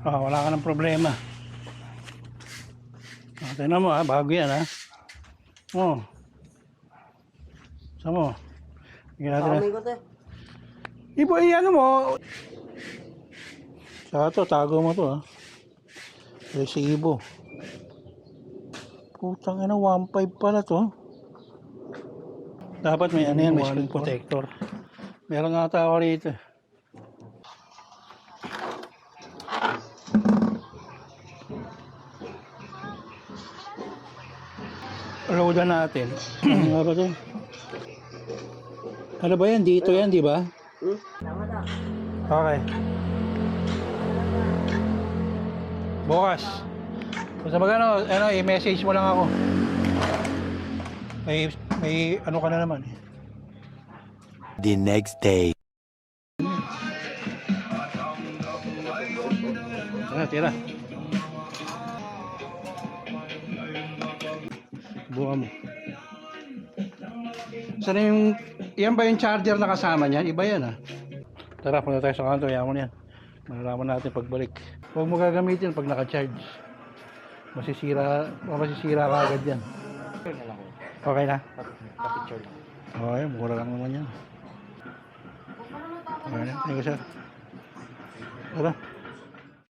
Wala ka ng problema. Tignan mo bago yan Saan mo? Ibo, ano mo? Sa tago mo to si Ibo. Putang ina, 1.5 pala to. Dapat may may screen protector. Meron nga tao rito. Loadan natin. Ano ba to? Ano ba yan? Dito yan, di ba? Okay. Bukas. Basta magano, i-message mo lang ako. May ano ka na naman. The next day. Tira. Buka mo. Saan yung... Yan ba yung charger na kasama niyan? Iba yan Tara, punta tayo sa kanto. Yan mo yan. Malalaman natin pagbalik. Huwag mo gagamitin pag naka-charge. Masisira ka agad yan. Okay na? Okay, mura lang naman yan. Okay na. Thank you, sir. Tara.